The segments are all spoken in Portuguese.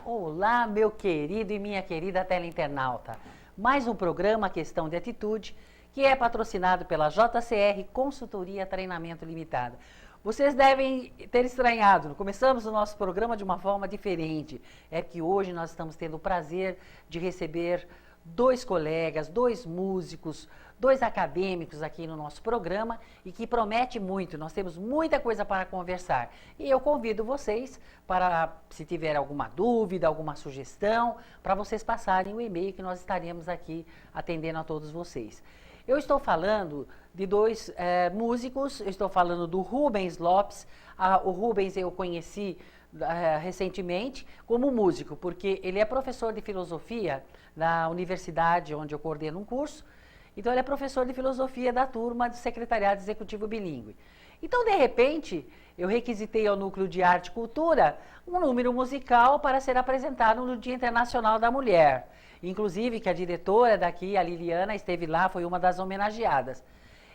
Olá, meu querido e minha querida teleinternauta. Mais um programa Questão de Atitude, que é patrocinado pela JCR Consultoria Treinamento Limitada. Vocês devem ter estranhado, começamos o nosso programa de uma forma diferente. É que hoje nós estamos tendo o prazer de receber dois colegas, dois músicos, dois acadêmicos aqui no nosso programa e que promete muito, nós temos muita coisa para conversar. E eu convido vocês para, se tiver alguma dúvida, alguma sugestão, para vocês passarem o e-mail que nós estaremos aqui atendendo a todos vocês. Eu estou falando de dois músicos, eu estou falando do Rubens Lopes. O Rubens eu conheci recentemente como músico, porque ele é professor de filosofia na universidade onde eu coordeno um curso. Então ele é professor de filosofia da turma do Secretariado Executivo Bilíngue. Então, de repente, eu requisitei ao Núcleo de Arte e Cultura um número musical para ser apresentado no Dia Internacional da Mulher. Inclusive, que a diretora daqui, a Liliana, esteve lá, foi uma das homenageadas.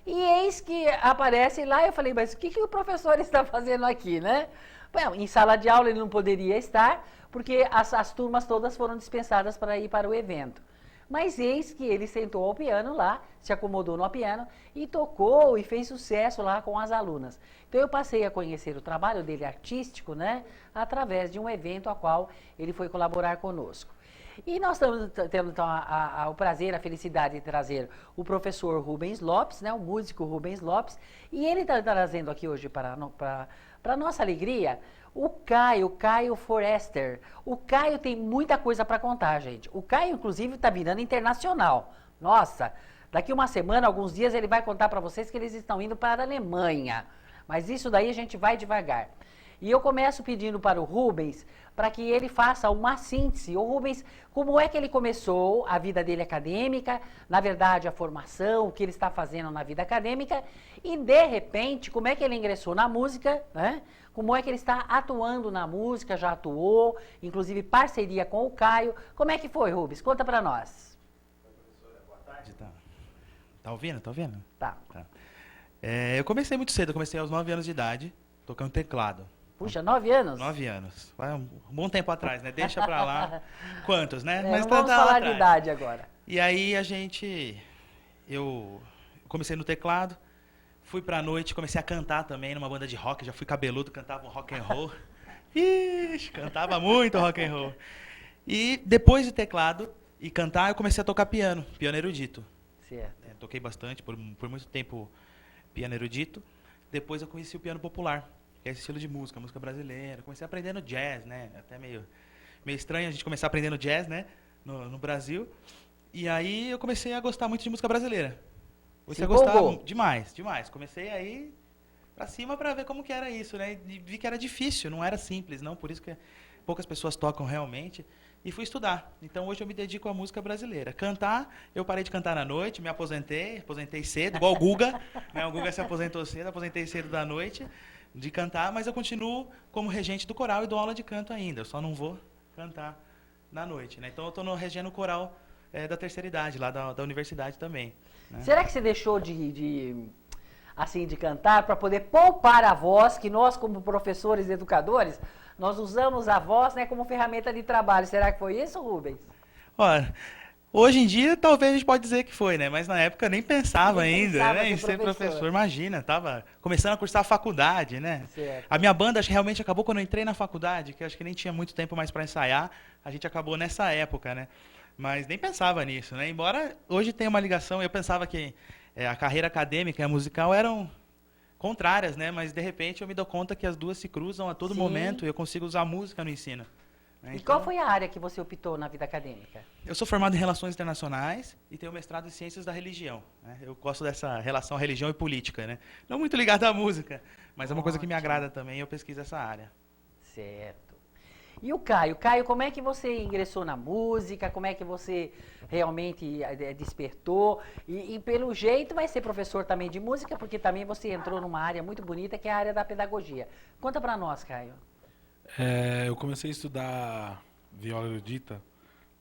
E eis que aparece lá, eu falei, mas o que o professor está fazendo aqui, né? Bom, em sala de aula ele não poderia estar, porque as turmas todas foram dispensadas para ir para o evento. Mas eis que ele sentou ao piano lá, se acomodou no piano e tocou e fez sucesso lá com as alunas. Então eu passei a conhecer o trabalho dele artístico, né, através de um evento a qual ele foi colaborar conosco. E nós estamos tendo então o prazer, a felicidade de trazer o professor Rubens Lopes, né, o músico Rubens Lopes, e ele está trazendo aqui hoje para nossa alegria o Caio Forester. O Caio tem muita coisa para contar, gente. O Caio, inclusive, está virando internacional. Nossa, daqui uma semana, alguns dias, ele vai contar para vocês que eles estão indo para a Alemanha. Mas isso daí a gente vai devagar. E eu começo pedindo para o Rubens, para que ele faça uma síntese. O Rubens, como é que ele começou a vida dele acadêmica, na verdade a formação, o que ele está fazendo na vida acadêmica, e de repente, como é que ele ingressou na música, né? Como é que ele está atuando na música, já atuou, inclusive parceria com o Caio. Como é que foi, Rubens? Conta para nós. Oi, professora, boa tarde. Tá ouvindo? Tá ouvindo? Tá. Eu comecei muito cedo, eu comecei aos 9 anos de idade, tocando teclado. Puxa, 9 anos? 9 anos. Vai um bom tempo atrás, né? Deixa pra lá. Quantos, né? Mas não vamos falar de idade agora. E aí eu comecei no teclado, fui pra noite, comecei a cantar também numa banda de rock, já fui cabeludo, cantava um rock and roll. Ixi, cantava muito rock and roll. E depois do teclado e cantar, eu comecei a tocar piano erudito. Certo. Toquei bastante, por muito tempo, piano erudito. Depois eu conheci o piano popular, que é esse estilo de música brasileira. Comecei aprendendo jazz, né? Até meio estranho a gente começar aprendendo jazz, né? No Brasil. E aí eu comecei a gostar muito de música brasileira. Comecei a gostar demais. Comecei a ir pra cima pra ver como que era isso, né? E vi que era difícil, não era simples, não. Por isso que poucas pessoas tocam realmente. e fui estudar. Então hoje eu me dedico à música brasileira. Cantar, eu parei de cantar na noite, me aposentei cedo, igual o Guga, né? O Guga se aposentou cedo, aposentei cedo da noite de cantar, mas eu continuo como regente do coral e dou aula de canto ainda. Eu só não vou cantar na noite, né? Então eu estou regendo o coral da terceira idade, lá da universidade também. Né? Será que você deixou assim, de cantar para poder poupar a voz, que nós, como professores e educadores, nós usamos a voz, né, como ferramenta de trabalho? Será que foi isso, Rubens? Olha, hoje em dia talvez a gente pode dizer que foi, né? Mas na época eu nem pensava Nem ainda, pensava né, em ser ser professor. professor. Imagina, tava começando a cursar a faculdade, né? Certo. A minha banda acho que realmente acabou quando eu entrei na faculdade, que eu acho que nem tinha muito tempo mais para ensaiar. A gente acabou nessa época, né? Mas nem pensava nisso, né? Embora hoje tenha uma ligação, eu pensava que a carreira acadêmica e a musical eram contrárias, né? Mas de repente eu me dou conta que as duas se cruzam a todo Sim. momento e eu consigo usar a música no ensino. Né? E Então, qual foi a área que você optou na vida acadêmica? eu sou formado em Relações Internacionais e tenho mestrado em Ciências da Religião. Né? Eu gosto dessa relação religião e política, né? Não muito ligado à música, mas é uma coisa que me Ótimo. agrada também e eu pesquiso essa área. Certo. E o Caio? Caio, como é que você ingressou na música? Como é que você realmente despertou? E pelo jeito vai ser professor também de música, porque também você entrou numa área muito bonita, que é a área da pedagogia. Conta pra nós, Caio. Eu comecei a estudar viola erudita,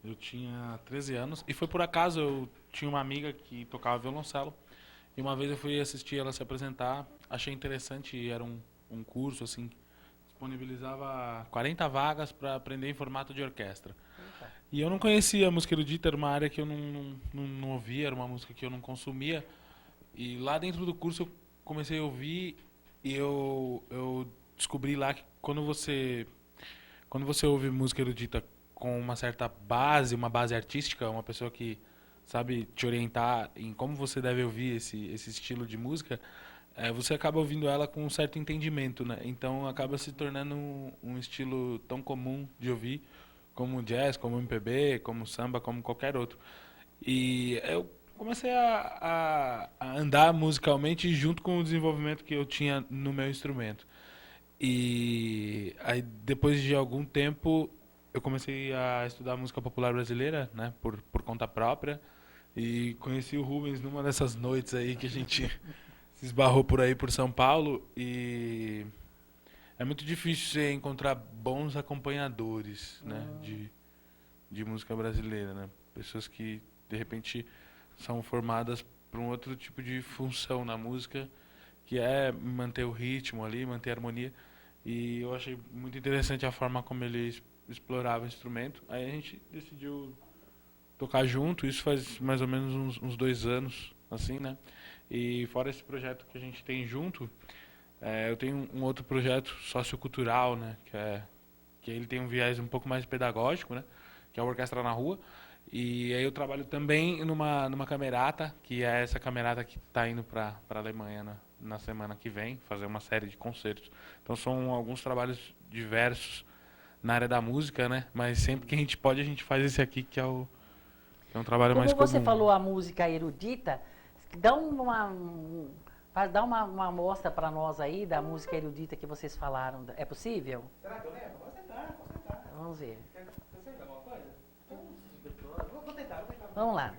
eu tinha 13 anos, e foi por acaso, eu tinha uma amiga que tocava violoncelo, e uma vez eu fui assistir ela se apresentar, achei interessante, era um curso assim, disponibilizava 40 vagas para aprender em formato de orquestra. E eu não conhecia a música erudita, era uma área que eu não ouvia, era uma música que eu não consumia, e lá dentro do curso eu comecei a ouvir, e eu descobri lá que quando você ouve música erudita com uma certa base, uma base artística, uma pessoa que sabe te orientar em como você deve ouvir esse estilo de música, você acaba ouvindo ela com um certo entendimento, né? Então acaba se tornando um estilo tão comum de ouvir como jazz, como MPB, como samba, como qualquer outro. E eu comecei a andar musicalmente junto com o desenvolvimento que eu tinha no meu instrumento. E aí, depois de algum tempo, eu comecei a estudar música popular brasileira, né, por conta própria. E conheci o Rubens numa dessas noites aí que a gente se esbarrou por aí por São Paulo. E é muito difícil você encontrar bons acompanhadores, né, de música brasileira, né? Pessoas que, de repente, são formadas para um outro tipo de função na música, que é manter o ritmo ali, manter a harmonia. E eu achei muito interessante a forma como ele explorava o instrumento. Aí a gente decidiu tocar junto, isso faz mais ou menos uns 2 anos, assim, né? E fora esse projeto que a gente tem junto, eu tenho um outro projeto sociocultural, né? Que ele tem um viés um pouco mais pedagógico, né? Que é a Orquestra na Rua. E aí eu trabalho também numa camerata, que é essa camerata que está indo para a Alemanha, né? Na semana que vem, fazer uma série de concertos. Então são alguns trabalhos diversos na área da música, né? Mas sempre que a gente pode, a gente faz esse aqui, que é um trabalho mais Como você comum. falou a música erudita, dá uma amostra para nós aí da música erudita que vocês falaram. É possível? Será que eu lembro? Posso tentar, posso tentar. Vamos ver. Você sabe alguma coisa? Vou tentar. Vamos lá.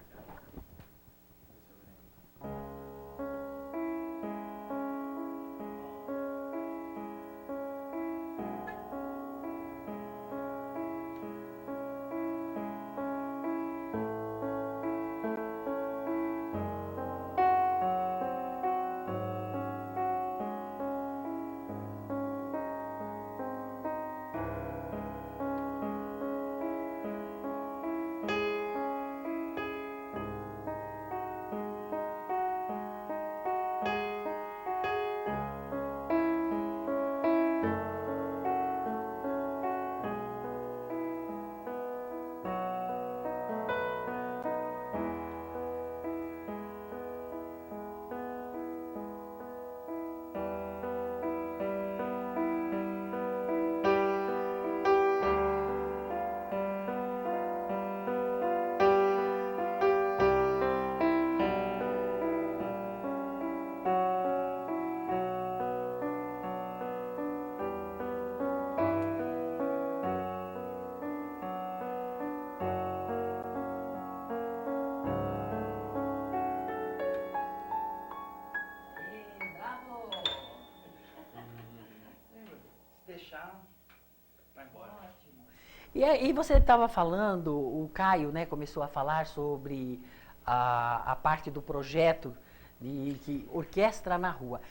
E aí você estava falando, o Caio, né, começou a falar sobre a parte do projeto de orquestra na rua.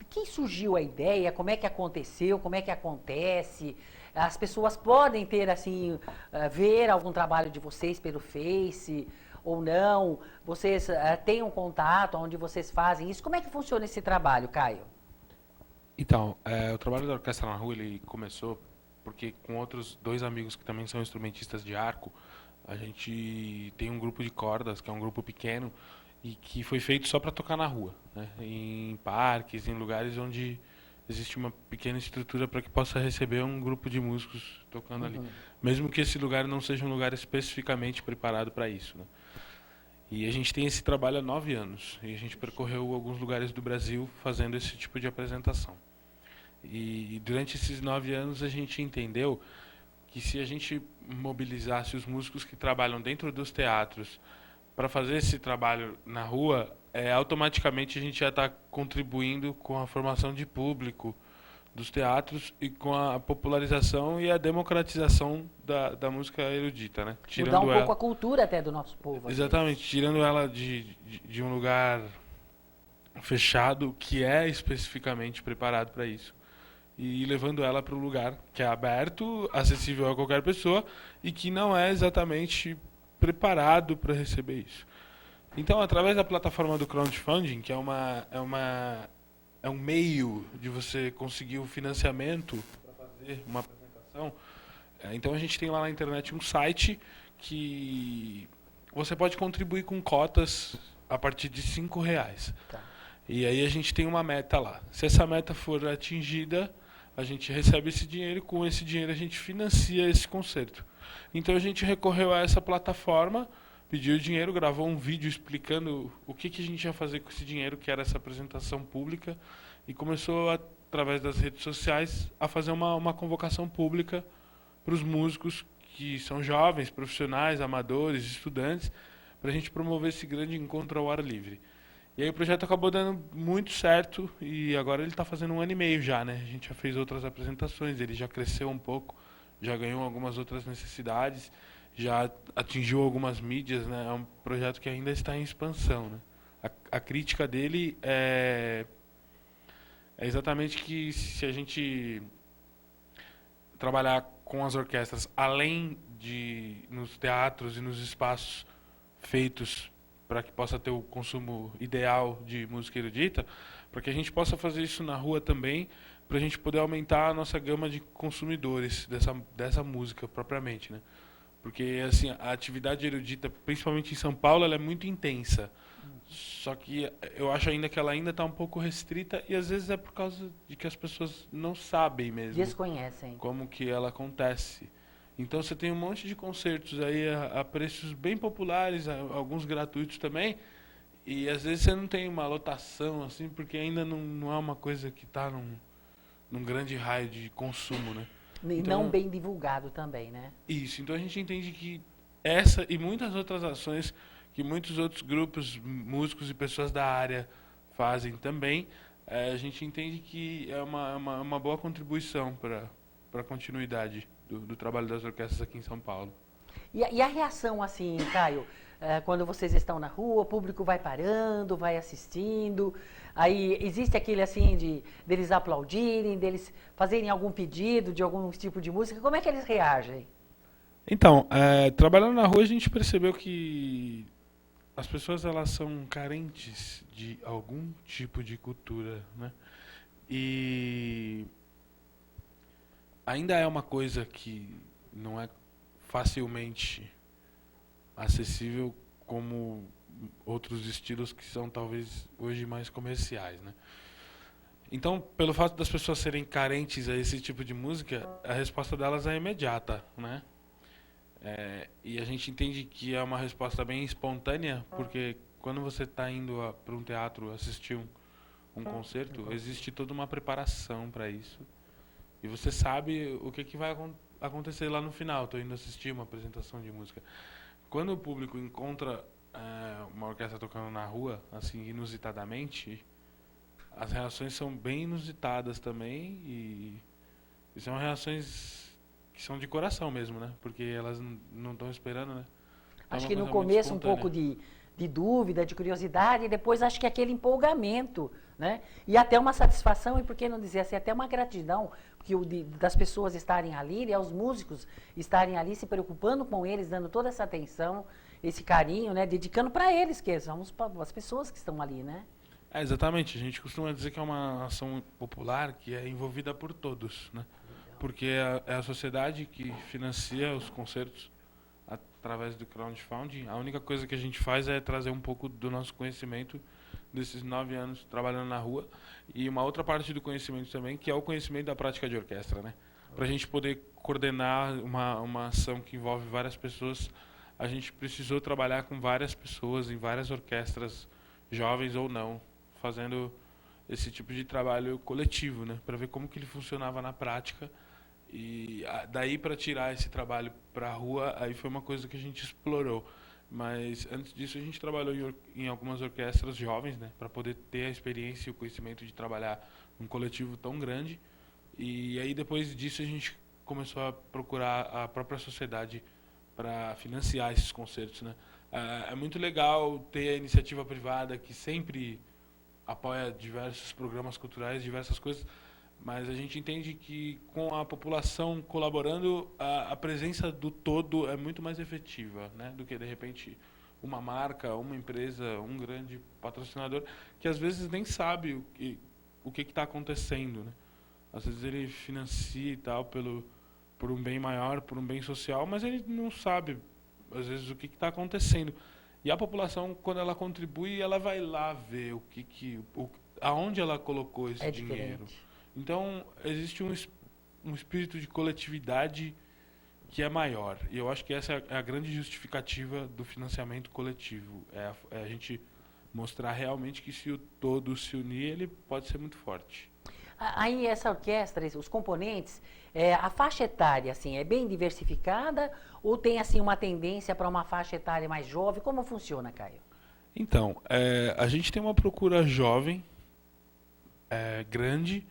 Quem surgiu a ideia? Como é que aconteceu? Como é que acontece? As pessoas podem ter assim, ver algum trabalho de vocês pelo Face ou não? Vocês têm um contato onde vocês fazem isso? Como é que funciona esse trabalho, Caio? Então, o trabalho da Orquestra na Rua, ele começou porque com outros dois amigos que também são instrumentistas de arco, a gente tem um grupo de cordas, que é um grupo pequeno, e que foi feito só para tocar na rua, né? Em parques, em lugares onde existe uma pequena estrutura para que possa receber um grupo de músicos tocando ali. Mesmo que esse lugar não seja um lugar especificamente preparado para isso, né? E a gente tem esse trabalho há 9 anos, e a gente percorreu alguns lugares do Brasil fazendo esse tipo de apresentação. E durante esses 9 anos a gente entendeu que se a gente mobilizasse os músicos que trabalham dentro dos teatros para fazer esse trabalho na rua, automaticamente a gente já está contribuindo com a formação de público dos teatros e com a popularização e a democratização da música erudita, né? Mudar um pouco a cultura até do nosso povo. Exatamente, tirando ela de um lugar fechado que é especificamente preparado para isso e levando ela para um lugar que é aberto, acessível a qualquer pessoa e que não é exatamente preparado para receber isso. Então, através da plataforma do crowdfunding, que é um meio de você conseguir o financiamento para fazer uma apresentação, então a gente tem lá na internet um site que você pode contribuir com cotas a partir de R$ 5. Tá. E aí a gente tem uma meta lá. Se essa meta for atingida, a gente recebe esse dinheiro e com esse dinheiro a gente financia esse concerto. Então a gente recorreu a essa plataforma, pediu o dinheiro, gravou um vídeo explicando o que a gente ia fazer com esse dinheiro, que era essa apresentação pública, e começou, através das redes sociais, a fazer uma convocação pública para os músicos que são jovens, profissionais, amadores, estudantes, para a gente promover esse grande encontro ao ar livre. E aí o projeto acabou dando muito certo e agora ele está fazendo 1 ano e meio já, né? A gente já fez outras apresentações, ele já cresceu um pouco, já ganhou algumas outras necessidades, já atingiu algumas mídias, né? É um projeto que ainda está em expansão, né? A crítica dele é exatamente que se a gente trabalhar com as orquestras além de nos teatros e nos espaços feitos para que possa ter o consumo ideal de música erudita, para que a gente possa fazer isso na rua também, para a gente poder aumentar a nossa gama de consumidores dessa música propriamente, né? Porque assim, a atividade erudita, principalmente em São Paulo, ela é muito intensa. Só que eu acho ainda que ela ainda está um pouco restrita e às vezes é por causa de que as pessoas não sabem mesmo Desconhecem. como que ela acontece. Então você tem um monte de concertos aí a preços bem populares, alguns gratuitos também, e às vezes você não tem uma lotação assim, porque ainda não é uma coisa que está num grande raio de consumo, né? E Então, não bem divulgado também, né? isso, então a gente entende que essa e muitas outras ações que muitos outros grupos, músicos e pessoas da área fazem também, a gente entende que é uma boa contribuição para a continuidade do trabalho das orquestras aqui em São Paulo. E a reação, assim, Caio, quando vocês estão na rua, o público vai parando, vai assistindo, aí existe aquele, assim, deles aplaudirem, deles fazerem algum pedido de algum tipo de música, como é que eles reagem? Então, trabalhando na rua, a gente percebeu que as pessoas elas são carentes de algum tipo de cultura, né? E ainda é uma coisa que não é facilmente acessível como outros estilos que são talvez hoje mais comerciais, né? Então, pelo fato das pessoas serem carentes a esse tipo de música, a resposta delas é imediata, né? E a gente entende que é uma resposta bem espontânea, porque quando você está indo para um teatro assistir um concerto, existe toda uma preparação para isso. E você sabe o que vai acontecer lá no final. Estou indo assistir uma apresentação de música. Quando o público encontra uma orquestra tocando na rua, assim, inusitadamente, as reações são bem inusitadas também. E são reações que são de coração mesmo, né? Porque elas não estão esperando, né? Então, Acho é que uma no coisa muito começo um espontânea. pouco de dúvida, de curiosidade, e depois acho que aquele empolgamento, né? E até uma satisfação, e por que não dizer assim, até uma gratidão, porque das pessoas estarem ali, e aos músicos estarem ali se preocupando com eles, dando toda essa atenção, esse carinho, né? Dedicando para eles, que são as pessoas que estão ali, né? Exatamente. A gente costuma dizer que é uma ação popular que é envolvida por todos, né? Porque é a sociedade que financia os concertos através do crowdfunding. A única coisa que a gente faz é trazer um pouco do nosso conhecimento desses 9 anos trabalhando na rua e uma outra parte do conhecimento também, que é o conhecimento da prática de orquestra, né? Para a gente poder coordenar uma ação que envolve várias pessoas, a gente precisou trabalhar com várias pessoas em várias orquestras, jovens ou não, fazendo esse tipo de trabalho coletivo, né? Para ver como que ele funcionava na prática. E daí para tirar esse trabalho para a rua, aí foi uma coisa que a gente explorou. Mas antes disso a gente trabalhou em algumas orquestras jovens, né, para poder ter a experiência e o conhecimento de trabalhar num coletivo tão grande. E aí depois disso a gente começou a procurar a própria sociedade para financiar esses concertos, né? É muito legal ter a iniciativa privada que sempre apoia diversos programas culturais, diversas coisas, mas a gente entende que com a população colaborando, a presença do todo é muito mais efetiva, né, do que de repente uma marca, uma empresa, um grande patrocinador que às vezes nem sabe o que está acontecendo, né? Às vezes ele financia e tal por um bem maior, por um bem social, mas ele não sabe às vezes o que está acontecendo. E a população, quando ela contribui, ela vai lá ver aonde ela colocou esse dinheiro. Diferente. Então, existe um espírito de coletividade que é maior. E eu acho que essa é a grande justificativa do financiamento coletivo. É a gente mostrar realmente que se o todo se unir, ele pode ser muito forte. Aí essa orquestra, os componentes, a faixa etária, assim, é bem diversificada ou tem, assim, uma tendência para uma faixa etária mais jovem? Como funciona, Caio? Então, a gente tem uma procura jovem, grande,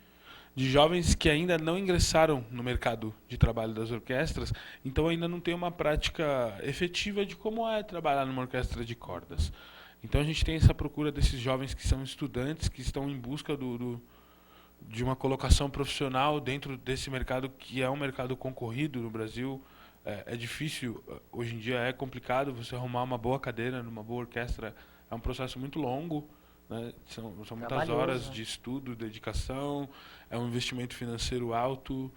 de jovens que ainda não ingressaram no mercado de trabalho das orquestras, então ainda não tem uma prática efetiva de como é trabalhar numa orquestra de cordas. Então a gente tem essa procura desses jovens que são estudantes, que estão em busca de uma colocação profissional dentro desse mercado que é um mercado concorrido no Brasil. É difícil, hoje em dia é complicado você arrumar uma boa cadeira numa boa orquestra, é um processo muito longo, né? São muitas horas de estudo, dedicação, é um investimento financeiro alto.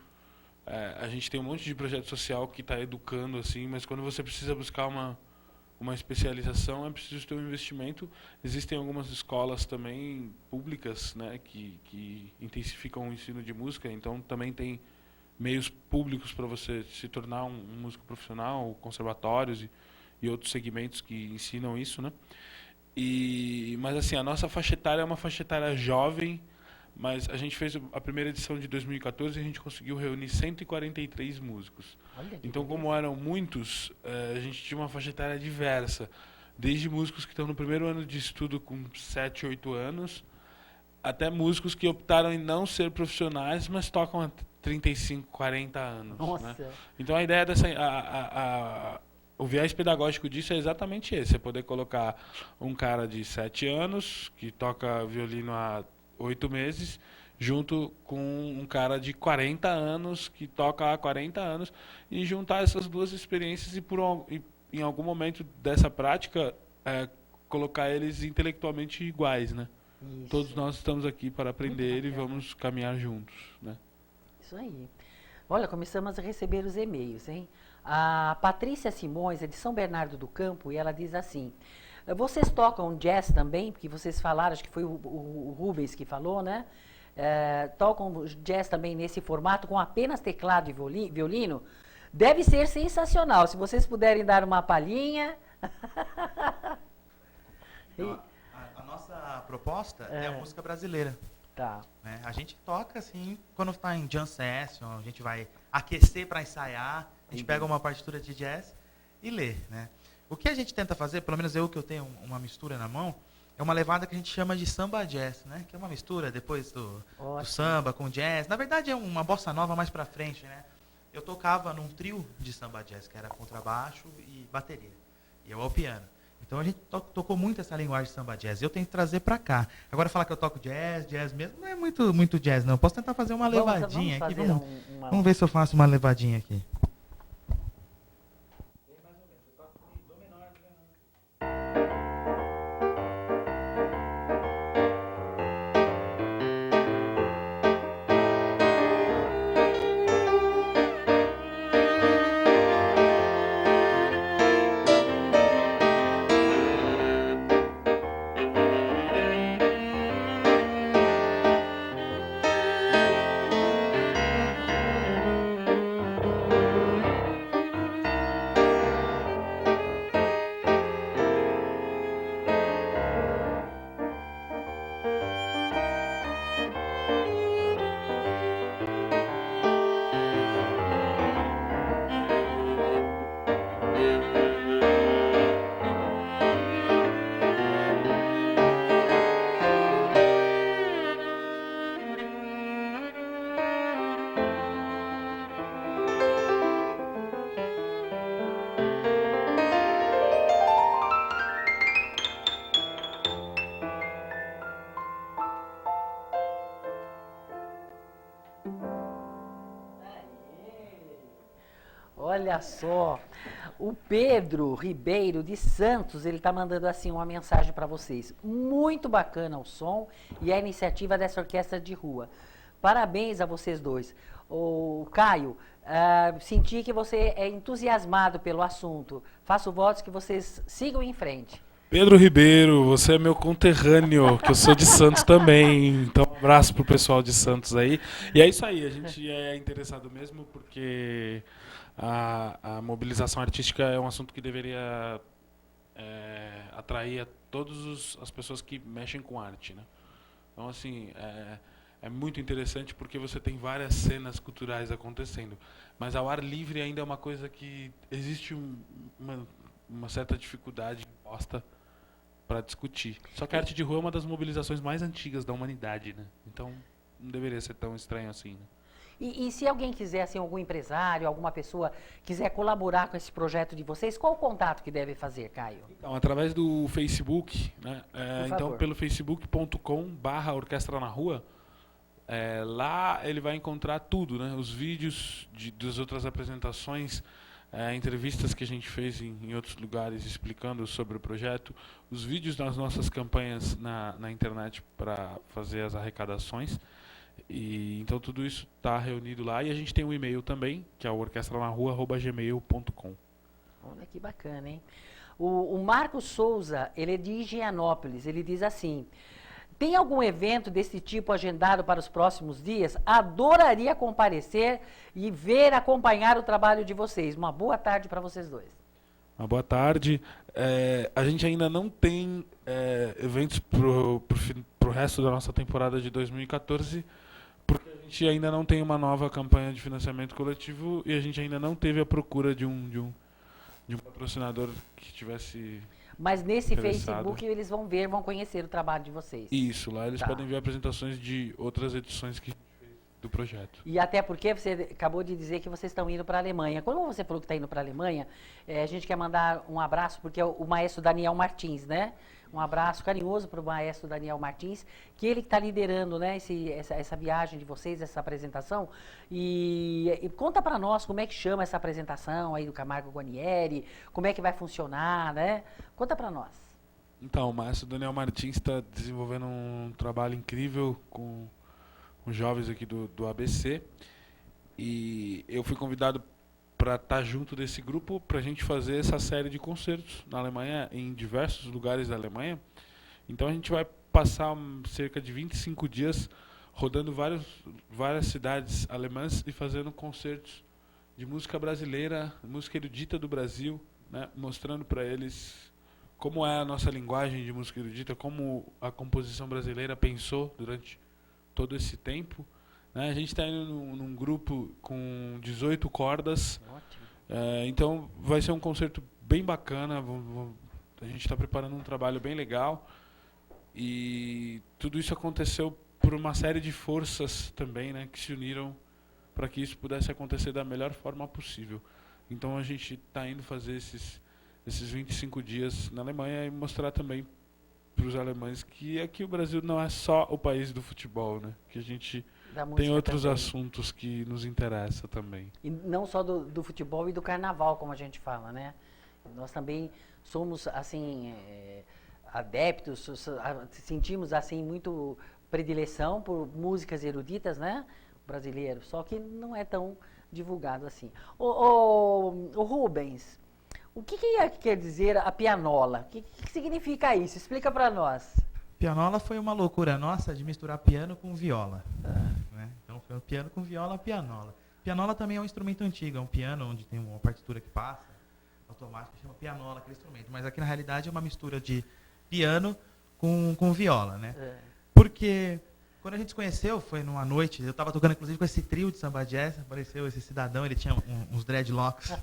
A gente tem um monte de projeto social que está educando, assim, mas quando você precisa buscar uma especialização, é preciso ter um investimento. Existem algumas escolas também públicas, né, que intensificam o ensino de música, então também tem meios públicos para você se tornar um músico profissional, conservatórios e outros segmentos que ensinam isso, né? Mas assim, a nossa faixa etária é uma faixa etária jovem, mas a gente fez a primeira edição de 2014 e a gente conseguiu reunir 143 músicos. Então, como eram muitos, a gente tinha uma faixa etária diversa. Desde músicos que estão no primeiro ano de estudo com 7, 8 anos, até músicos que optaram em não ser profissionais, mas tocam há 35, 40 anos. Nossa. Né? Então, a ideia dessa... O viés pedagógico disso é exatamente esse. É poder colocar um cara de 7 anos, que toca violino há 8 meses, junto com um cara de 40 anos, que toca há 40 anos, e juntar essas duas experiências e em algum momento dessa prática, colocar eles intelectualmente iguais, né? Isso. Todos nós estamos aqui para aprender e vamos caminhar juntos, né? Isso aí. Olha, começamos a receber os e-mails, hein? A Patrícia Simões é de São Bernardo do Campo e ela diz assim: vocês tocam jazz também? Porque vocês falaram, acho que foi o Rubens que falou, né? Tocam jazz também nesse formato com apenas teclado e violino? Deve ser sensacional. Se vocês puderem dar uma palhinha. Então, a nossa proposta é a música brasileira. Tá. Né? A gente toca assim, quando está em jam session, a gente vai aquecer para ensaiar, a gente pega uma partitura de jazz e lê, né? O que a gente tenta fazer, pelo menos eu que eu tenho uma mistura na mão, é uma levada que a gente chama de samba jazz, né? Que é uma mistura depois do samba com jazz. Na verdade é uma bossa nova mais para frente, né? eu tocava num trio de samba jazz, que era contrabaixo e bateria, e eu ao piano. Então a gente tocou muito essa linguagem de samba jazz. Eu tento trazer para cá. Agora falar que eu toco jazz mesmo, não é muito jazz, não. Eu posso tentar fazer uma levadinha aqui. Vamos ver se eu faço uma levadinha aqui. Olha só, o Pedro Ribeiro de Santos, ele está mandando assim uma mensagem para vocês. Muito bacana o som e a iniciativa dessa orquestra de rua. Parabéns a vocês dois. O Caio, senti que você é entusiasmado pelo assunto. Faço votos que vocês sigam em frente. Pedro Ribeiro, você é meu conterrâneo, que eu sou de Santos também. Então, um abraço pro pessoal de Santos aí. E é isso aí, a gente é interessado mesmo porque a mobilização artística é um assunto que deveria atrair a todas as pessoas que mexem com arte, né? Então, assim, é muito interessante porque você tem várias cenas culturais acontecendo. Mas ao ar livre ainda é uma coisa que existe uma certa dificuldade imposta para discutir. Só que a arte de rua é uma das mobilizações mais antigas da humanidade, né? Então não deveria ser tão estranho assim, né? E se alguém quiser, assim, algum empresário, alguma pessoa quiser colaborar com esse projeto de vocês, qual o contato que deve fazer, Caio? Então, através do Facebook, né? Então, pelo facebook.com/orquestra na rua, lá ele vai encontrar tudo, né? Os vídeos das outras apresentações, entrevistas que a gente fez em outros lugares explicando sobre o projeto, os vídeos das nossas campanhas na internet para fazer as arrecadações. E então tudo isso está reunido lá e a gente tem um e-mail também, que é o orquestranarrua@gmail.com. Olha que bacana, hein? O Marcos Souza, ele é de Higienópolis, ele diz assim: tem algum evento desse tipo agendado para os próximos dias? Adoraria comparecer e acompanhar o trabalho de vocês. Uma boa tarde para vocês dois. Uma boa tarde. A gente ainda não tem eventos pro resto da nossa temporada de 2014, porque a gente ainda não tem uma nova campanha de financiamento coletivo e a gente ainda não teve a procura de um patrocinador que tivesse... Mas nesse Facebook eles vão conhecer o trabalho de vocês. Isso, lá eles podem ver apresentações de outras edições do projeto. E até porque você acabou de dizer que vocês estão indo para a Alemanha. Quando você falou que está indo para a Alemanha, a gente quer mandar um abraço, porque é o maestro Daniel Martins, né? Um abraço carinhoso para o maestro Daniel Martins, que ele está liderando, né, essa viagem de vocês, essa apresentação. E conta para nós como é que chama essa apresentação aí do Camargo Guarnieri, como é que vai funcionar, né? Conta para nós. Então, o maestro Daniel Martins está desenvolvendo um trabalho incrível com os jovens aqui do ABC. E eu fui convidado para estar junto desse grupo, para a gente fazer essa série de concertos na Alemanha, em diversos lugares da Alemanha. Então a gente vai passar cerca de 25 dias rodando várias cidades alemãs e fazendo concertos de música brasileira, música erudita do Brasil, né, mostrando para eles como é a nossa linguagem de música erudita, como a composição brasileira pensou durante todo esse tempo. A gente está indo num grupo com 18 cordas. Ótimo. Então vai ser um concerto bem bacana. A gente está preparando um trabalho bem legal. E tudo isso aconteceu por uma série de forças também, né, que se uniram para que isso pudesse acontecer da melhor forma possível. Então a gente está indo fazer esses 25 dias na Alemanha e mostrar também para os alemães que aqui o Brasil não é só o país do futebol, né? Que a gente tem outros assuntos que nos interessam também. E não só do futebol e do carnaval, como a gente fala, né? Nós também somos, assim, adeptos, sentimos, assim, muito predileção por músicas eruditas, né? Brasileiro, só que não é tão divulgado assim. O Rubens, o que quer dizer a pianola? O que significa isso? Explica para nós. Pianola foi uma loucura nossa de misturar piano com viola. Né? Então foi um piano com viola, pianola. Pianola também é um instrumento antigo, é um piano onde tem uma partitura que passa, automática, chama pianola aquele instrumento. Mas aqui na realidade é uma mistura de piano com viola, né? Porque quando a gente se conheceu, foi numa noite, eu estava tocando inclusive com esse trio de samba jazz, apareceu esse cidadão, ele tinha uns dreadlocks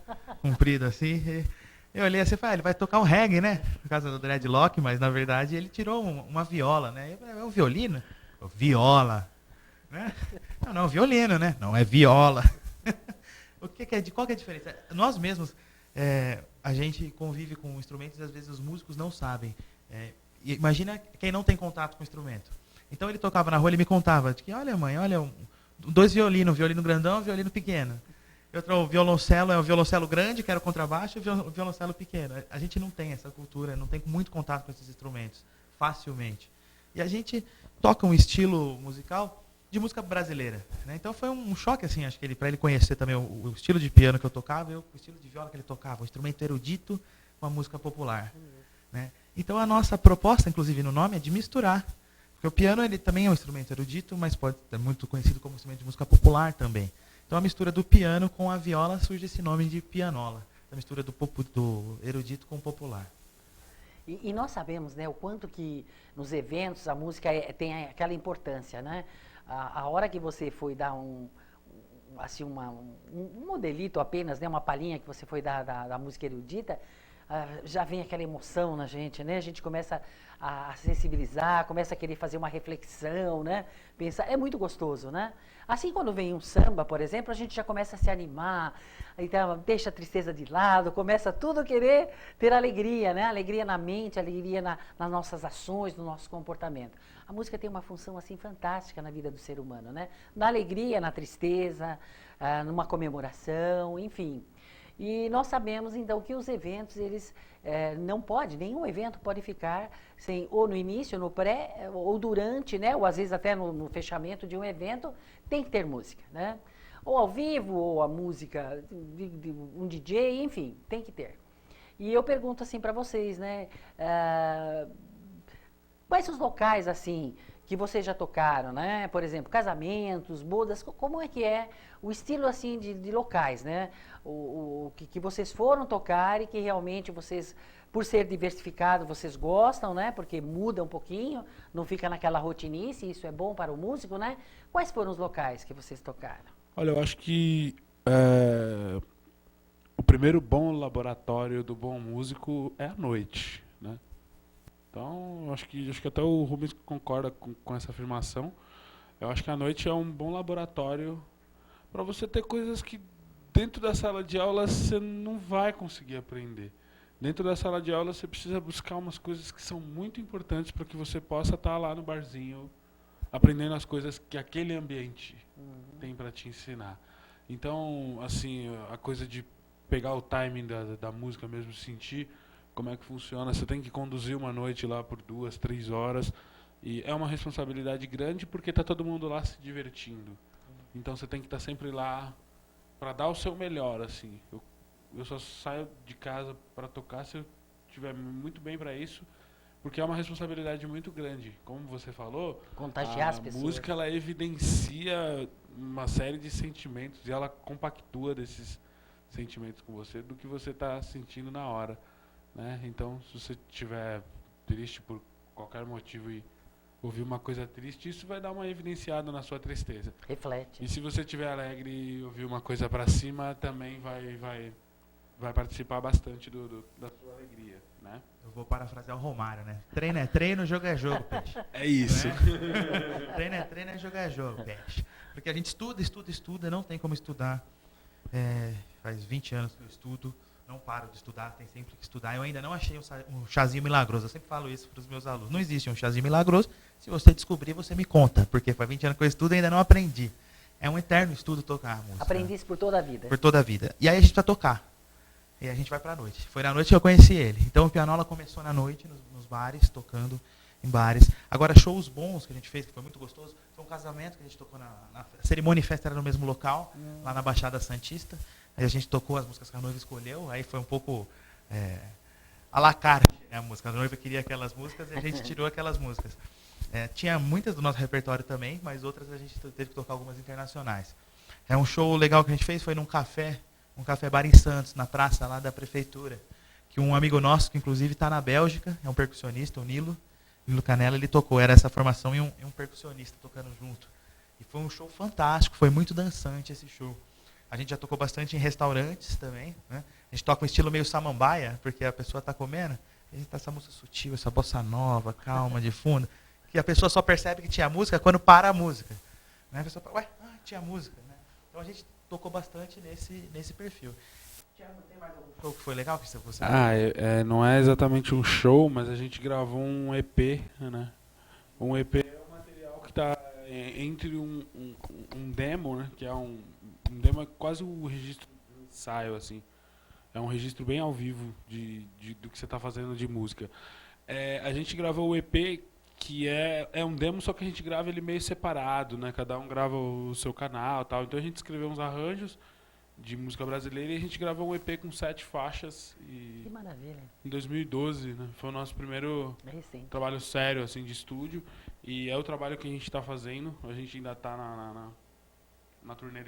compridos assim, eu olhei assim e falei, ele vai tocar um reggae, né? Por causa do dreadlock, mas na verdade ele tirou uma viola, né? Eu falei, é um violino? Viola. Né? Não, violino, né? Não, é viola. Qual que é a diferença? Nós mesmos, a gente convive com instrumentos e às vezes os músicos não sabem. Imagina quem não tem contato com o instrumento. Então ele tocava na rua, ele me contava de que, olha mãe, olha, 2 violinos, um violino grandão e um violino pequeno. O violoncelo é um violoncelo grande, que era o contrabaixo, e o violoncelo pequeno. A gente não tem essa cultura, não tem muito contato com esses instrumentos, facilmente. E a gente toca um estilo musical de música brasileira. Né? Então foi um choque, assim, acho que para ele conhecer também o estilo de piano que eu tocava e o estilo de viola que ele tocava, um instrumento erudito com a música popular. Né? Então a nossa proposta, inclusive no nome, é de misturar. Porque o piano ele também é um instrumento erudito, mas pode ser muito conhecido como instrumento de música popular também. Então a mistura do piano com a viola surge esse nome de pianola. A mistura do erudito com o popular. E nós sabemos, né, o quanto que nos eventos a música tem aquela importância, né? A hora que você foi dar um modelito apenas, né, uma palhinha que você foi dar da música erudita, já vem aquela emoção na gente, né? A gente começa a sensibilizar, começa a querer fazer uma reflexão, né? Pensar, é muito gostoso, né? Assim, quando vem um samba, por exemplo, a gente já começa a se animar, então deixa a tristeza de lado, começa tudo a querer ter alegria, né? Alegria na mente, alegria nas nossas ações, no nosso comportamento. A música tem uma função, assim, fantástica na vida do ser humano, né? Na alegria, na tristeza, numa comemoração, enfim. E nós sabemos, então, que os eventos, eles nenhum evento pode ficar sem, ou no início, no pré, ou durante, né? Ou às vezes até no fechamento de um evento, tem que ter música, né? Ou ao vivo, ou a música de um DJ, enfim, tem que ter. E eu pergunto assim para vocês, né? Quais os locais, assim, que vocês já tocaram, né? Por exemplo, casamentos, bodas, como é que é o estilo, assim, de locais, né? O que vocês foram tocar e que realmente vocês, por ser diversificado, vocês gostam, né? Porque muda um pouquinho, não fica naquela rotinice, isso é bom para o músico, né? Quais foram os locais que vocês tocaram? Olha, eu acho que o primeiro bom laboratório do bom músico é a noite, né? Então, acho que até o Rubens concorda com essa afirmação. Eu acho que a noite é um bom laboratório para você ter coisas que dentro da sala de aula você não vai conseguir aprender. Dentro da sala de aula você precisa buscar umas coisas que são muito importantes para que você possa estar lá no barzinho aprendendo as coisas que aquele ambiente tem para te ensinar. Então, assim, a coisa de pegar o timing da música mesmo, sentir como é que funciona. Você tem que conduzir uma noite lá por 2, 3 horas. E é uma responsabilidade grande porque está todo mundo lá se divertindo. Então você tem que estar sempre lá para dar o seu melhor, assim. Eu só saio de casa para tocar se eu estiver muito bem para isso, porque é uma responsabilidade muito grande. Como você falou, contagiar as pessoas. A música ela evidencia uma série de sentimentos e ela compactua desses sentimentos com você do que você está sentindo na hora. Né? Então, se você estiver triste por qualquer motivo e ouvir uma coisa triste, isso vai dar uma evidenciada na sua tristeza. Reflete. E se você estiver alegre e ouvir uma coisa para cima, também vai vai participar bastante da sua alegria, né? Eu vou parafrasear o Romário, né? Treino é treino, jogo é jogo, peixe. É isso. Né? Treino é treino, jogo é jogo, peixe. Porque a gente estuda, não tem como estudar. Faz 20 anos que eu estudo, não paro de estudar, tem sempre que estudar. Eu ainda não achei um chazinho milagroso, eu sempre falo isso para os meus alunos. Não existe um chazinho milagroso, se você descobrir, você me conta, porque faz 20 anos que eu estudo e ainda não aprendi. É um eterno estudo tocar música. Aprendi isso por toda a vida. Por toda a vida. E aí a gente precisa tocar. E a gente vai pra noite. Foi na noite que eu conheci ele. Então o Pianola começou na noite, nos bares, tocando em bares. Agora, shows bons que a gente fez, que foi muito gostoso, foi um casamento que a gente tocou na cerimônia e festa era no mesmo local, lá na Baixada Santista. Aí a gente tocou as músicas que a noiva escolheu, aí foi um pouco à la carte, né, a música. A noiva queria aquelas músicas e a gente tirou aquelas músicas. Tinha muitas do nosso repertório também, mas outras a gente teve que tocar algumas internacionais. Um show legal que a gente fez foi num café bar em Santos, na praça lá da prefeitura, que um amigo nosso, que inclusive está na Bélgica, é um percussionista, o Nilo Canella, ele tocou, era essa formação e um percussionista tocando junto. E foi um show fantástico, foi muito dançante esse show. A gente já tocou bastante em restaurantes também, né? A gente toca um estilo meio samambaia, porque a pessoa está comendo, a gente tá essa música sutil, essa bossa nova, calma, de fundo, que a pessoa só percebe que tinha música quando para a música. Né? A pessoa fala, tinha música. Né? Então a gente tocou bastante nesse perfil. Tiago, tem mais algum show que foi legal que você não é exatamente um show, mas a gente gravou um EP, né? Um EP é um material que está entre um demo, né? Que é um demo, é quase um registro de ensaio, assim. É um registro bem ao vivo do que você está fazendo de música. A gente gravou o EP, que é um demo, só que a gente grava ele meio separado, né? Cada um grava o seu canal e tal. Então a gente escreveu uns arranjos de música brasileira e a gente gravou um EP com 7 faixas. Que maravilha. Em 2012, né? Foi o nosso primeiro trabalho sério, assim, de estúdio. E é o trabalho que a gente está fazendo. A gente ainda está na turnê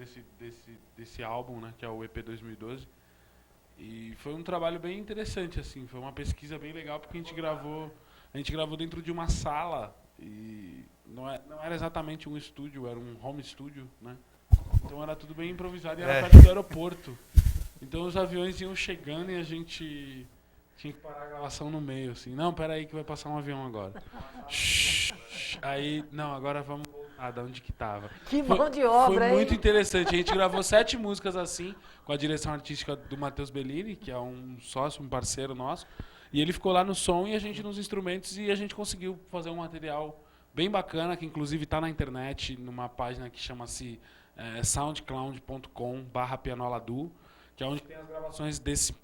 desse álbum, né? Que é o EP 2012. E foi um trabalho bem interessante, assim. Foi uma pesquisa bem legal, porque a gente gravou dentro de uma sala e não era exatamente um estúdio, era um home studio, né? Então era tudo bem improvisado e era perto do aeroporto. Então os aviões iam chegando e a gente tinha que parar a gravação no meio, assim. Não, peraí que vai passar um avião agora. Aí, não, agora vamos voltar de onde que tava. Que mão de obra, Foi muito hein? interessante. A gente gravou 7 músicas assim, com a direção artística do Matheus Bellini, que é um sócio, um parceiro nosso. E ele ficou lá no som e a gente nos instrumentos, e a gente conseguiu fazer um material bem bacana, que inclusive está na internet, numa página que chama-se soundcloud.com/pianoladu, que é onde tem as gravações desse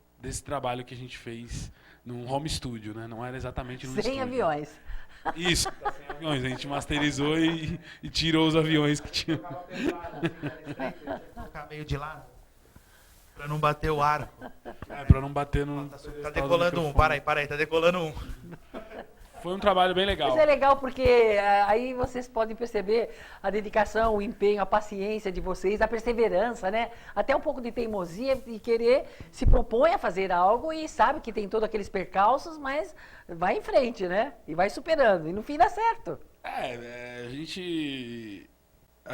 trabalho que a gente fez num home studio, né? Não era exatamente num estúdio. Sem aviões. Isso, tá sem aviões. A gente masterizou e tirou os aviões que tinham. Tocar meio de lado, pra não bater o arco. Pra não bater no... Tá decolando um, para aí, tá decolando um. Foi um trabalho bem legal. Isso é legal porque aí vocês podem perceber a dedicação, o empenho, a paciência de vocês, a perseverança, né? Até um pouco de teimosia e querer se propõe a fazer algo e sabe que tem todos aqueles percalços, mas vai em frente, né? E vai superando. E no fim dá certo. A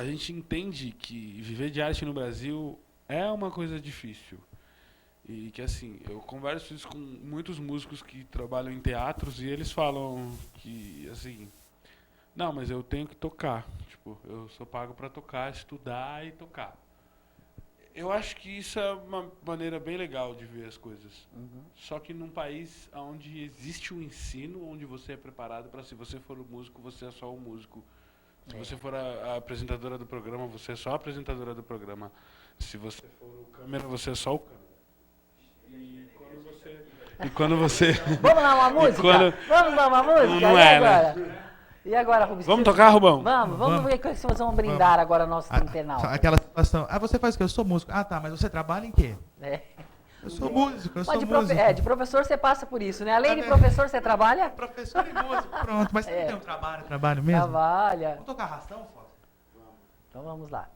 gente entende que viver de arte no Brasil é uma coisa difícil. E que, assim, eu converso isso com muitos músicos que trabalham em teatros e eles falam que, assim, não, mas eu tenho que tocar. Tipo, eu sou pago para tocar, estudar e tocar. Eu acho que isso é uma maneira bem legal de ver as coisas. Uhum. Só que num país onde existe um ensino, onde você é preparado para, se você for o músico, você é só o músico. Se você for a apresentadora do programa, você é só a apresentadora do programa. Se você for o câmera, você é só o câmera. E quando você... Vamos lá uma música? Vamos lá uma música? Não e é, agora? né? E agora, Rubens? Vamos tocar, Rubão? Vamos ver se vocês vão brindar agora nosso internauta. Aquela situação, você faz o quê? Eu sou músico. Ah, tá, mas você trabalha em quê? Eu sou músico, de professor você passa por isso, né? Além de professor, você trabalha? Professor e músico, pronto. Mas você não tem um trabalho mesmo? Trabalha. Vamos tocar arrastão, Fox? Então vamos lá.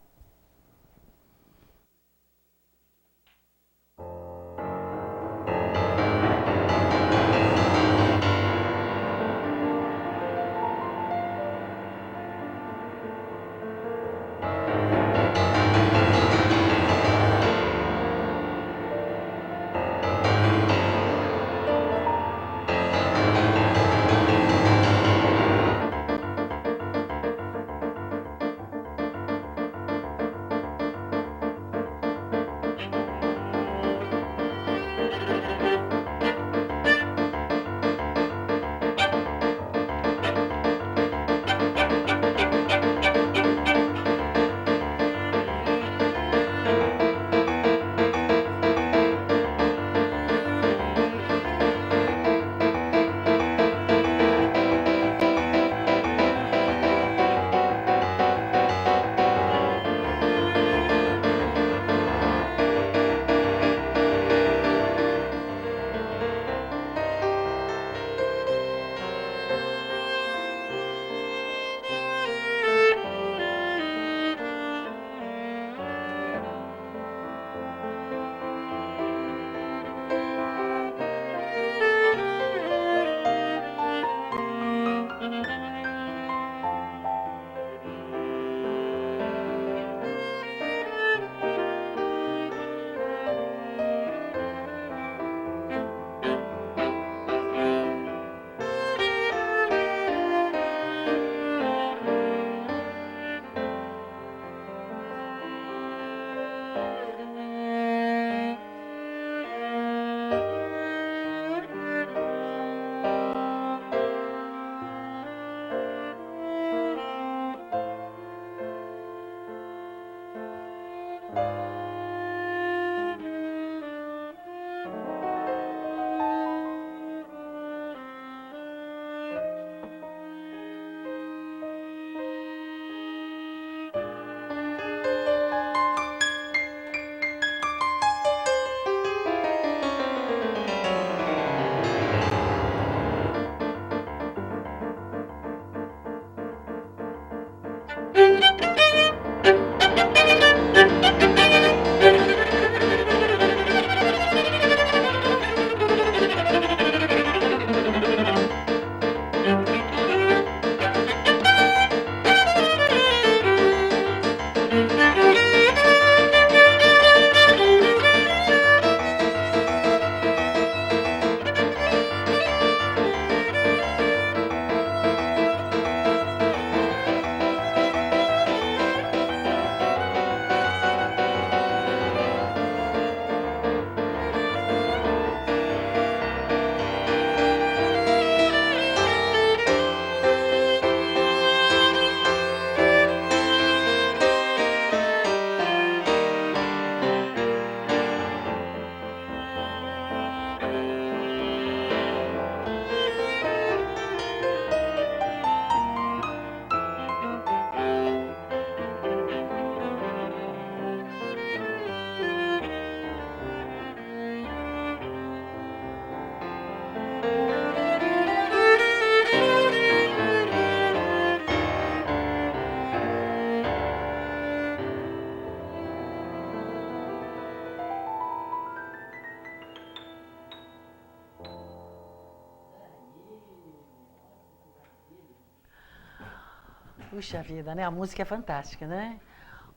Puxa vida, né? A música é fantástica, né?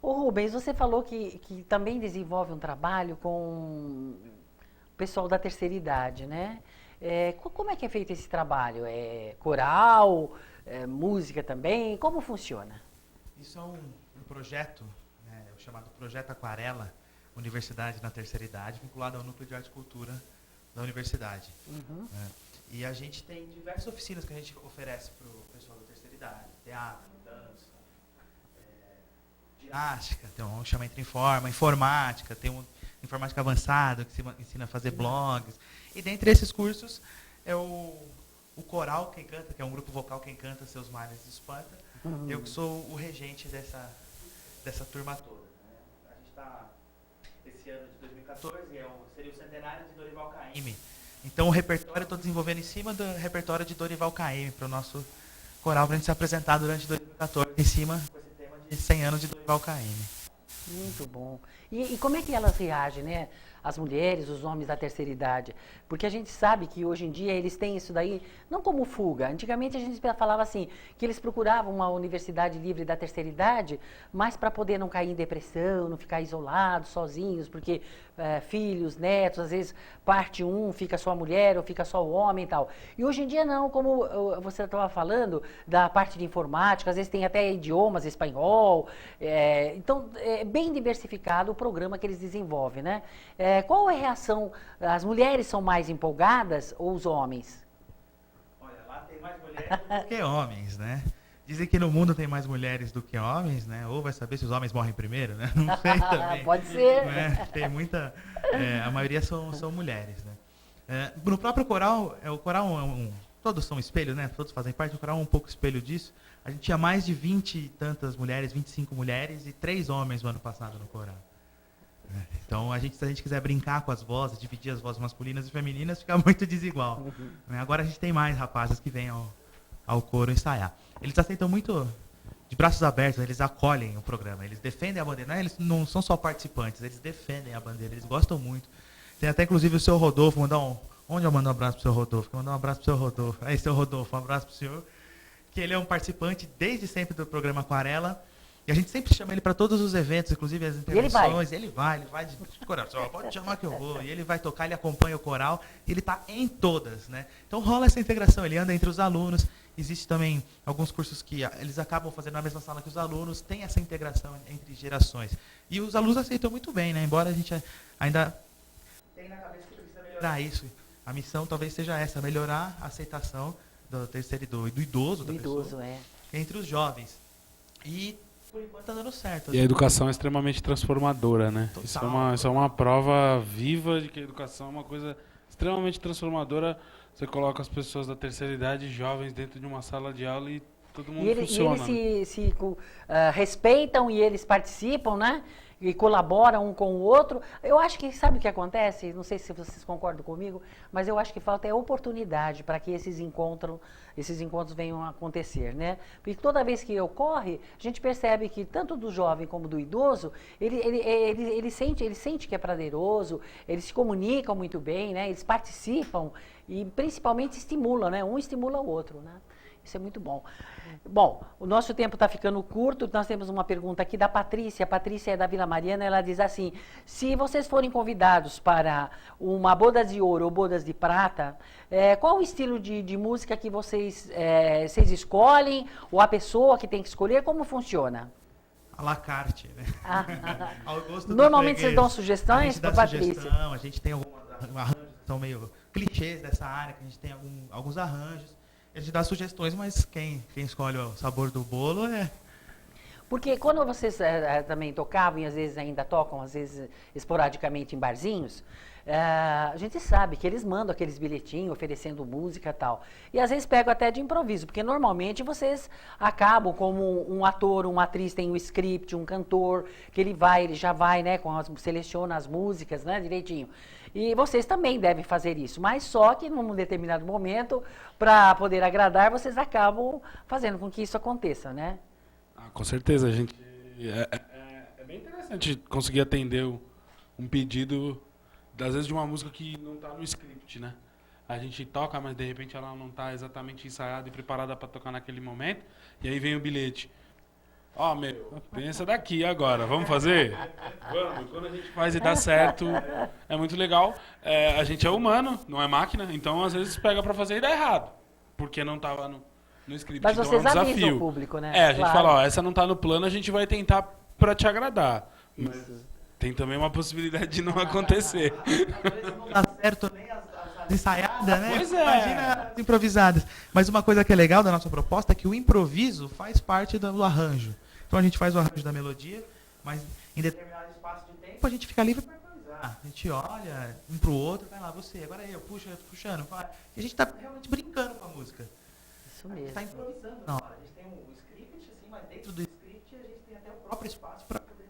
Ô Rubens, você falou que também desenvolve um trabalho com o pessoal da terceira idade, né? Como é que é feito esse trabalho? É coral, música também? Como funciona? Isso é um projeto, né, chamado Projeto Aquarela, Universidade na Terceira Idade, vinculado ao Núcleo de Arte e Cultura da Universidade. Uhum. E a gente tem diversas oficinas que a gente oferece para o pessoal da terceira idade. Teatro, dança, ginástica, tem um chama Entra em Forma, informática, tem um informática avançada que ensina a fazer blogs. E dentre esses cursos é o coral Quem Canta, que é um grupo vocal Quem Canta Seus Males Espanta. Uhum. Eu que sou o regente dessa turma toda. Né? A gente está, esse ano de 2014, seria o centenário de Dorival Caymmi. Então o repertório eu estou desenvolvendo em cima do repertório de Dorival Caymmi para o nosso coral, para a gente se apresentar durante 2014, em cima com esse tema de 100 anos de Dorival Caymmi. Muito bom. E como é que elas reagem, né? As mulheres, os homens da terceira idade? Porque a gente sabe que hoje em dia eles têm isso daí, não como fuga. Antigamente a gente falava assim, que eles procuravam uma universidade livre da terceira idade, mas para poder não cair em depressão, não ficar isolados, sozinhos, porque filhos, netos, às vezes parte um, fica só a mulher ou fica só o homem e tal. E hoje em dia não, como você estava falando, da parte de informática, às vezes tem até idiomas, espanhol. Então, é bem diversificado o programa que eles desenvolvem, né? Qual é a reação? As mulheres são mais empolgadas ou os homens? Olha, lá tem mais mulheres do que homens, né? Dizem que no mundo tem mais mulheres do que homens, né? Ou vai saber se os homens morrem primeiro, né? Não sei também. Pode ser. Né? Tem muita... a maioria são mulheres, né? No próprio coral, o coral todos são espelhos, né? Todos fazem parte do coral, um pouco espelho disso. A gente tinha mais de 20 e tantas mulheres, 25 mulheres e 3 homens no ano passado no coral. Então, se a gente quiser brincar com as vozes, dividir as vozes masculinas e femininas, fica muito desigual. Uhum. Agora a gente tem mais rapazes que vêm ao coro ensaiar. Eles aceitam muito de braços abertos, eles acolhem o programa, eles defendem a bandeira. Eles não são só participantes, eles defendem a bandeira, eles gostam muito. Tem até, inclusive, o seu Rodolfo, onde eu mando um abraço pro seu Rodolfo? Eu mando um abraço pro seu Rodolfo. Aí, seu Rodolfo, um abraço pro senhor. Que ele é um participante desde sempre do programa Aquarela. E a gente sempre chama ele para todos os eventos, inclusive as intervenções. Ele vai de coração, pode chamar que eu vou. E ele vai tocar, ele acompanha o coral, e ele está em todas, né? Então rola essa integração, ele anda entre os alunos. Existe também alguns cursos que eles acabam fazendo na mesma sala que os alunos, tem essa integração entre gerações. E os alunos aceitam muito bem, né? Embora a gente ainda tenha na cabeça que precisa melhorar isso. A missão talvez seja essa, melhorar a aceitação do terceiro do idoso, da pessoa, entre os jovens. E por enquanto está dando certo. E a educação é extremamente transformadora, né? Total. Isso é uma prova viva de que a educação é uma coisa extremamente transformadora. Você coloca as pessoas da terceira idade, jovens, dentro de uma sala de aula e todo E, mundo eles funciona. respeitam e eles participam, né? E colaboram um com o outro. Eu acho que, sabe o que acontece? Não sei se vocês concordam comigo, mas eu acho que falta oportunidade para que esses encontros venham a acontecer, né? Porque toda vez que ocorre, a gente percebe que tanto do jovem como do idoso, ele sente que é prazeroso, eles se comunicam muito bem, né? Eles participam e principalmente estimulam, né? Um estimula o outro, né? Isso é muito bom. Bom, o nosso tempo está ficando curto, nós temos uma pergunta aqui da Patrícia. A Patrícia é da Vila Mariana, ela diz assim: se vocês forem convidados para uma bodas de ouro ou bodas de prata, qual o estilo de música que vocês escolhem, ou a pessoa que tem que escolher, como funciona? À la carte, né? Ao gosto do Normalmente vocês freguês. dão sugestões A gente dá para Patrícia? sugestão, a gente tem alguns arranjos que são meio clichês dessa área, que a gente tem alguns arranjos. A gente dá sugestões, mas quem escolhe o sabor do bolo é... Porque quando vocês também tocavam, e às vezes ainda tocam, às vezes esporadicamente em barzinhos, a gente sabe que eles mandam aqueles bilhetinhos oferecendo música e tal. E às vezes pegam até de improviso, porque normalmente vocês acabam como um ator, uma atriz tem um script, um cantor, que ele já vai, né, seleciona as músicas, né, direitinho. E vocês também devem fazer isso, mas só que num determinado momento, para poder agradar, vocês acabam fazendo com que isso aconteça, né? Com certeza, a gente... É bem interessante conseguir atender um pedido, às vezes, de uma música que não está no script, né? A gente toca, mas de repente ela não está exatamente ensaiada e preparada para tocar naquele momento, e aí vem o bilhete. Ó, tem essa daqui agora, vamos fazer? Vamos, quando a gente faz e dá certo, é muito legal. A gente é humano, não é máquina, então às vezes pega para fazer e dá errado, porque não estava no script. Mas então vocês é um desafio. avisam o público, né? A gente fala, ó, essa não tá no plano, a gente vai tentar para te agradar. Mas tem também uma possibilidade de não acontecer. Às vezes não dá certo nem as ensaiadas, né? Pois é. Imagina as improvisadas. Mas uma coisa que é legal da nossa proposta é que o improviso faz parte do arranjo. Então a gente faz o arranjo da melodia, mas em determinado espaço de tempo a gente fica livre para improvisar. A gente olha um pro outro, vai lá, você, agora eu, puxando. Vai. E a gente tá realmente brincando com a música. Isso mesmo. A gente tá improvisando na hora. A gente tem um script, assim, mas dentro do script a gente tem até o próprio espaço para poder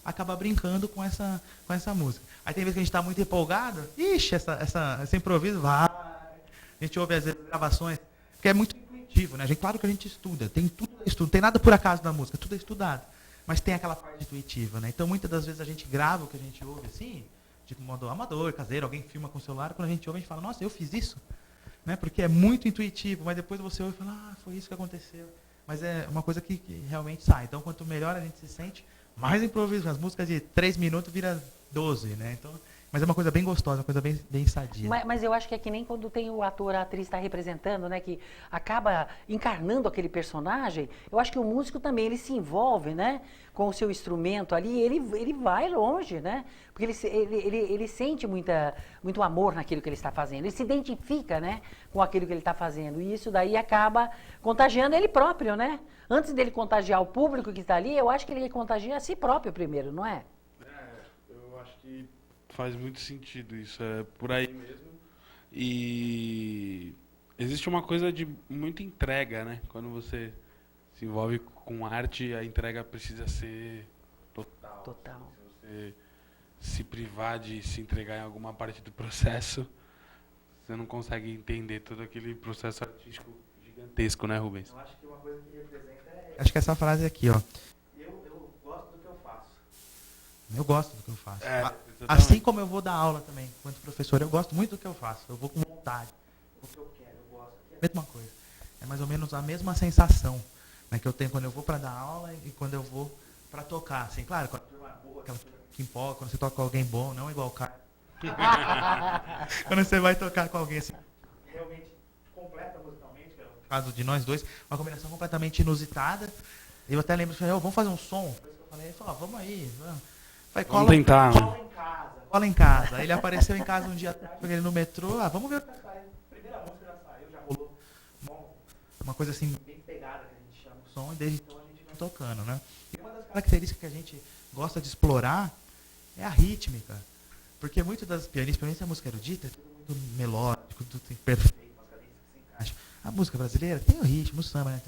acabar brincando com essa música. Aí tem vezes que a gente está muito empolgado, esse improviso vai. A gente ouve às vezes gravações, porque é muito intuitivo, né? Claro que a gente estuda, tem tudo estudo, tem nada por acaso na música, tudo é estudado. Mas tem aquela parte intuitiva, né? Então muitas das vezes a gente grava o que a gente ouve assim, de modo amador, caseiro, alguém filma com o celular, quando a gente ouve a gente fala, nossa, eu fiz isso? Né? Porque é muito intuitivo, mas depois você ouve e fala, foi isso que aconteceu. Mas é uma coisa que realmente sai. Então quanto melhor a gente se sente, mais improviso. As músicas de 3 minutos vira 12, né? Então, mas é uma coisa bem gostosa, uma coisa bem sadia. Mas eu acho que é que nem quando tem o ator, a atriz está representando, né? Que acaba encarnando aquele personagem. Eu acho que o músico também, ele se envolve, né? Com o seu instrumento ali, ele vai longe, né? Porque ele sente muito amor naquilo que ele está fazendo. Ele se identifica, né? Com aquilo que ele está fazendo. E isso daí acaba contagiando ele próprio, né? Antes dele contagiar o público que está ali, eu acho que ele contagia a si próprio primeiro, não é? Eu acho que faz muito sentido isso, é por aí mesmo. E existe uma coisa de muita entrega, né? Quando você se envolve com arte, a entrega precisa ser total. Total. Se você se privar de se entregar em alguma parte do processo, você não consegue entender todo aquele processo artístico gigantesco, né, Rubens? Eu acho que uma coisa que representa acho que essa frase aqui, ó. Eu gosto do que eu faço. Eu gosto do que eu faço. Assim como eu vou dar aula também, enquanto professor, eu gosto muito do que eu faço. Eu vou com vontade. O que eu quero, eu gosto. É a mesma coisa. É mais ou menos a mesma sensação, né, que eu tenho quando eu vou para dar aula e quando eu vou para tocar. Assim, claro, quando a turma é boa, aquela turma que empolga, quando você toca com alguém bom, não igual o cara. Quando você vai tocar com alguém assim, realmente completa musicalmente, que é o caso de nós dois, uma combinação completamente inusitada. Eu até lembro que eu falei, vamos fazer um som. Eu falei, ele falou, vamos aí, vamos. Falei, Vamos tentar. Cola em casa. Aí ele apareceu em casa um dia atrás, peguei ele no metrô, vamos ver o que vai sair. Primeira música já saiu, já rolou. Uma coisa assim, bem pegada que a gente chama o som, e desde então a gente vem tocando, né? E uma das características que a gente gosta de explorar é a rítmica. Porque muitas das pianistas, pelo menos a música erudita, é tudo muito melódico, tudo perfeito, umas cadências que se encaixam. A música brasileira tem o ritmo, o samba, né?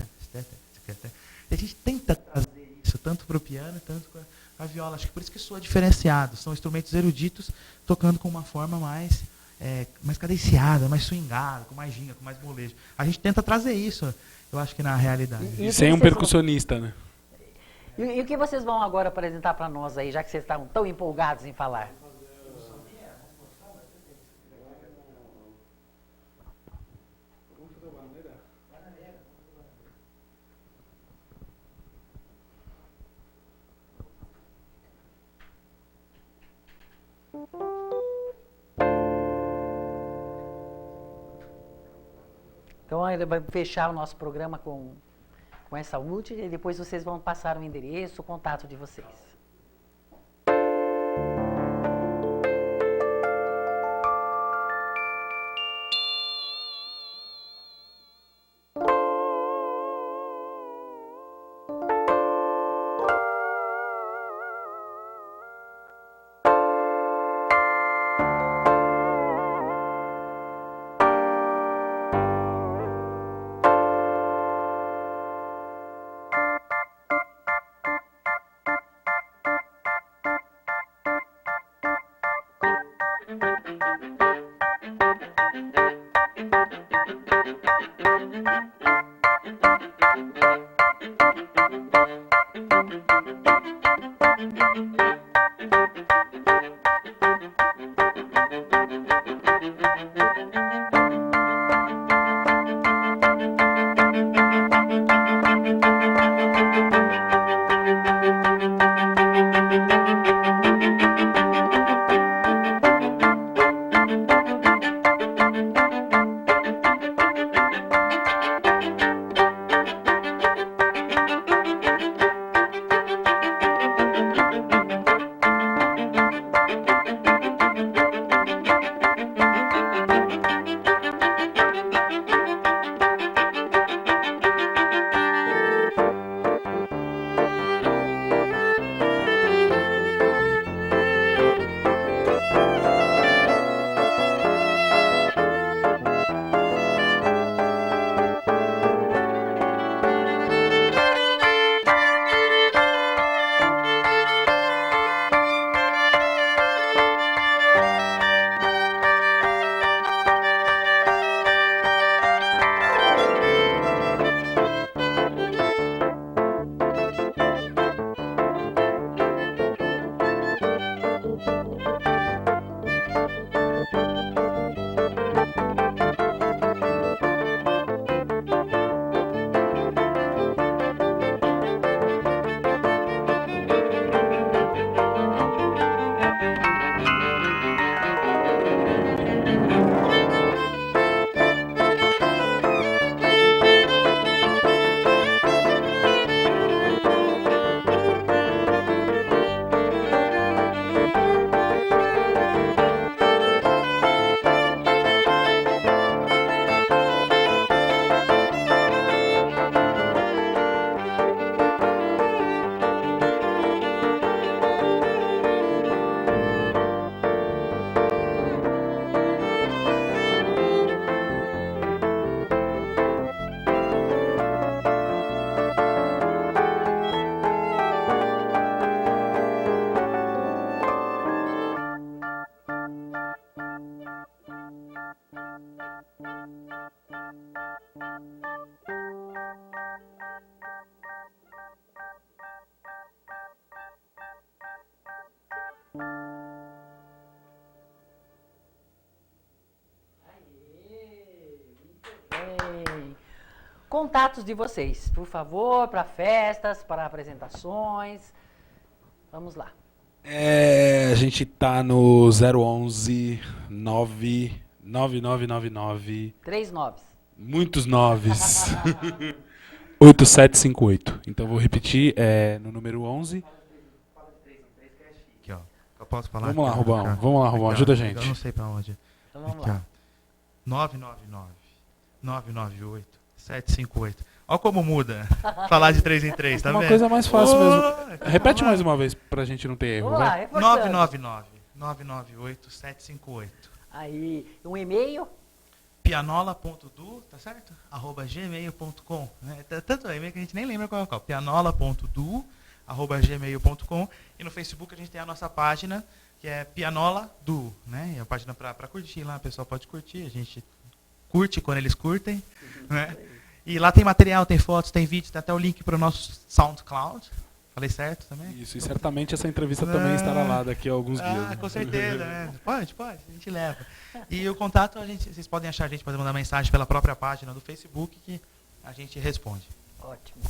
música. E a gente tenta trazer isso tanto para o piano, tanto para a viola. Acho que por isso que soa diferenciado. São instrumentos eruditos tocando com uma forma mais cadenciada, mais swingada, com mais ginga, com mais molejo. A gente tenta trazer isso, eu acho que na realidade. E sem um percussionista, né? E o que vocês vão agora apresentar para nós aí, já que vocês estavam tão empolgados em falar? Então, ainda vai fechar o nosso programa com essa última e depois vocês vão passar o endereço, o contato de vocês. Contatos de vocês, por favor, para festas, para apresentações. Vamos lá. A gente tá no 011 9999. 3 noves. Muitos noves. 8758. Então vou repetir, no número 11. Aqui, ó. Eu posso falar? Vamos lá, aqui, Rubão. ó. Vamos lá, Rubão. Aqui, ó. Ajuda a gente. Eu não sei pra onde. Então vamos Aqui, lá. ó. 999 998 758. Olha como muda. Falar de 3 em 3, tá Uma vendo? coisa mais fácil mesmo. Repete Repete mais uma vez pra gente não ter erro. Vamos lá, Vai. reforçando. 999 998 758. Aí, um e-mail. pianola.du, tá certo? @gmail.com, né? Tanto e-mail que a gente nem lembra qual é qual. pianola.du @gmail.com, e no Facebook a gente tem a nossa página, que é Pianola Du, né? É a página para curtir lá, o pessoal pode curtir, a gente curte quando eles curtem, né? E lá tem material, tem fotos, tem vídeos, tem até o link para o nosso SoundCloud. Falei certo também? Isso, e certamente essa entrevista também estará lá daqui a alguns dias. Ah, com certeza, né? Pode, a gente leva. E o contato, vocês podem achar a gente, podem mandar mensagem pela própria página do Facebook que a gente responde. Ótimo.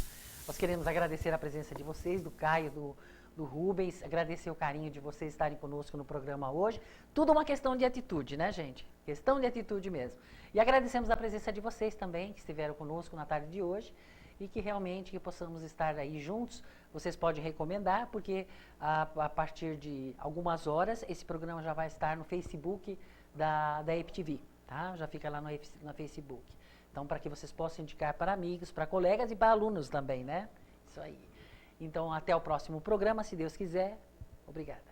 Nós queremos agradecer a presença de vocês, do Caio, do Rubens, agradecer o carinho de vocês estarem conosco no programa hoje. Tudo uma questão de atitude, né, gente? Questão de atitude mesmo. E agradecemos a presença de vocês também, que estiveram conosco na tarde de hoje, e que realmente que possamos estar aí juntos. Vocês podem recomendar, porque a partir de algumas horas, esse programa já vai estar no Facebook da EPTV, tá? Já fica lá no Facebook. Então, para que vocês possam indicar para amigos, para colegas e para alunos também, né? Isso aí. Então, até o próximo programa, se Deus quiser. Obrigada.